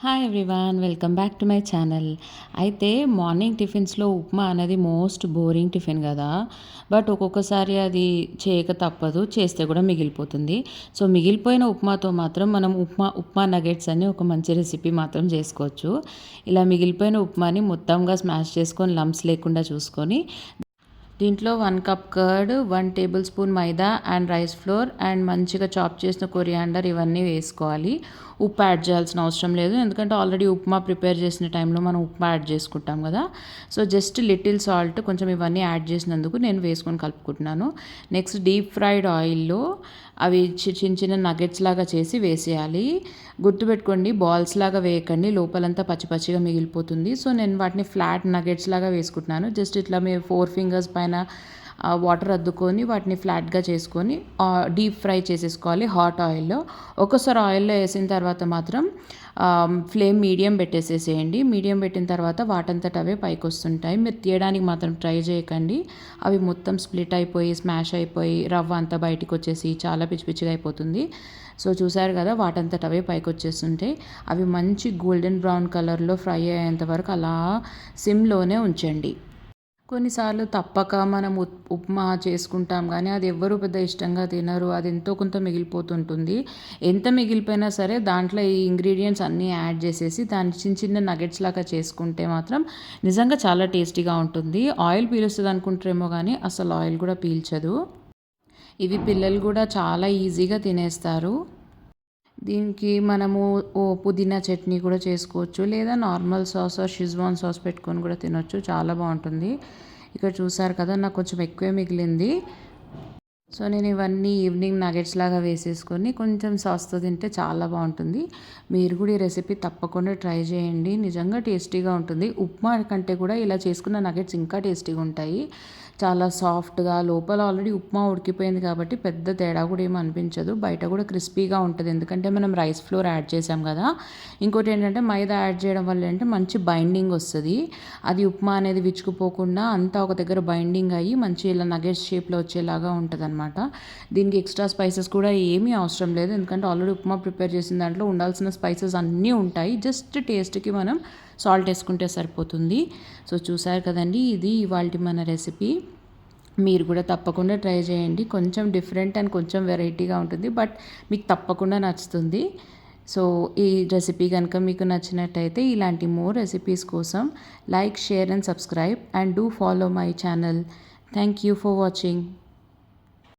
Hi everyone, welcome back to my channel. అయితే morning టిఫిన్స్లో upma అనేది most boring tiffin కదా. But ఒక్కొక్కసారి అది చేయక తప్పదు, చేస్తే కూడా మిగిలిపోతుంది. సో మిగిలిపోయిన ఉప్మాతో మాత్రం మనం ఉప్మా నగెట్స్ అని ఒక మంచి రెసిపీ మాత్రం చేసుకోవచ్చు. ఇలా మిగిలిపోయిన ఉప్మాని మొత్తంగా స్మాష్ చేసుకొని లంప్స్ లేకుండా చూసుకొని దీంట్లో 1 cup curd, 1 table spoon maida and rice flour and మంచిగా చాప్ చేసిన కొరియాండర్ ఇవన్నీ వేసుకోవాలి. ఉప్పు యాడ్ చేయాల్సిన అవసరం లేదు, ఎందుకంటే ఆల్రెడీ ఉప్మా ప్రిపేర్ చేసిన టైంలో మనం ఉప్మా యాడ్ చేసుకుంటాం కదా. సో జస్ట్ లిటిల్ సాల్ట్ కొంచెం ఇవన్నీ యాడ్ చేసినందుకు నేను వేసుకొని కలుపుకుంటున్నాను. నెక్స్ట్ డీప్ ఫ్రైడ్ ఆయిల్లో అవి చిన్న చిన్న నగెట్స్ లాగా చేసి వేసేయాలి. గుర్తుపెట్టుకోండి, బాల్స్ లాగా వేయకండి, లోపలంతా పచ్చి పచ్చిగా మిగిలిపోతుంది. సో నేను వాటిని ఫ్లాట్ నగెట్స్ లాగా వేసుకుంటున్నాను. జస్ట్ ఇట్లా మీరు 4 ఫింగర్స్ పైన వాటర్ అద్దుకొని వాటిని ఫ్లాట్గా చేసుకొని డీప్ ఫ్రై చేసేసుకోవాలి హాట్ ఆయిల్లో. ఒకసారి ఆయిల్లో వేసిన తర్వాత మాత్రం ఫ్లేమ్ మీడియం పెట్టేసేసేయండి. మీడియం పెట్టిన తర్వాత వాటంతట అవే పైకి వస్తుంటాయి. మీరు తీయడానికి మాత్రం ట్రై చేయకండి, అవి మొత్తం స్ప్లిట్ అయిపోయి స్మాష్ అయిపోయి రవ్వ అంతా బయటికి వచ్చేసి చాలా పిచ్చి పిచ్చిగా అయిపోతుంది. సో చూసారు కదా, వాటంతట అవే పైకి వచ్చేస్తుంటాయి. అవి మంచి గోల్డెన్ బ్రౌన్ కలర్లో ఫ్రై అయ్యేంత వరకు అలా సిమ్లోనే ఉంచండి. కొన్నిసార్లు తప్పక మనం ఉప్మా చేసుకుంటాం, కానీ అది ఎవ్వరూ పెద్ద ఇష్టంగా తినరు. అది ఎంతో కొంత మిగిలిపోతుంటుంది. ఎంత మిగిలిపోయినా సరే దాంట్లో ఈ ఇంగ్రీడియంట్స్ అన్నీ యాడ్ చేసేసి దాన్ని చిన్న చిన్న నగెట్స్ లాగా చేసుకుంటే మాత్రం నిజంగా చాలా టేస్టీగా ఉంటుంది. ఆయిల్ పీలుస్తుంది అనుకుంటారేమో, కానీ అసలు ఆయిల్ కూడా పీల్చదు. ఇవి పిల్లలు కూడా చాలా ఈజీగా తినేస్తారు. దీనికి మనము పుదీనా చట్నీ కూడా చేసుకోవచ్చు, లేదా నార్మల్ సాస్ షిజ్వాన్ సాస్ పెట్టుకొని కూడా తినొచ్చు, చాలా బాగుంటుంది. ఇక్కడ చూసారు కదా, నాకు కొంచెం ఎక్కువే మిగిలింది. సో నేను ఇవన్నీ ఈవినింగ్ నగెట్స్ లాగా వేసేసుకొని కొంచెం సాస్తో తింటే చాలా బాగుంటుంది. మీరు కూడా ఈ రెసిపీ తప్పకుండా ట్రై చేయండి, నిజంగా టేస్టీగా ఉంటుంది. ఉప్మా కంటే కూడా ఇలా చేసుకున్న నగెట్స్ ఇంకా టేస్టీగా ఉంటాయి. చాలా సాఫ్ట్గా, లోపల ఆల్రెడీ ఉప్మా ఉడికిపోయింది కాబట్టి పెద్ద తేడా కూడా ఏమి అనిపించదు. బయట కూడా క్రిస్పీగా ఉంటుంది, ఎందుకంటే మనం రైస్ ఫ్లోర్ యాడ్ చేసాం కదా. ఇంకోటి ఏంటంటే మైదా యాడ్ చేయడం వల్ల ఏంటంటే మంచి బైండింగ్ వస్తుంది. అది ఉప్మా అనేది విచ్చుకుపోకుండా అంతా ఒక దగ్గర బైండింగ్ అయ్యి మంచి ఇలా నగెట్స్ షేప్లో వచ్చేలాగా ఉంటుంది అనమాట. దీనికి ఎక్స్ట్రా స్పైసెస్ కూడా ఏమీ అవసరం లేదు, ఎందుకంటే ఆల్రెడీ ఉప్మా ప్రిపేర్ చేసిన దాంట్లో ఉండాల్సిన స్పైసెస్ అన్నీ ఉంటాయి. జస్ట్ టేస్ట్కి మనం సాల్ట్ వేసుకుంటే సరిపోతుంది. సో చూసారు కదండి, ఇది ఇవాల్టి మన రెసిపీ. మీరు కూడా తప్పకుండా ట్రై చేయండి. కొంచెం డిఫరెంట్ అండ్ కొంచెం వెరైటీగా ఉంటుంది, బట్ మీకు తప్పకుండా నచ్చుతుంది. సో ఈ రెసిపీ కనుక మీకు నచ్చినట్టయితే ఇలాంటి మోర్ రెసిపీస్ కోసం like, share and subscribe and do follow my channel. Thank you for watching.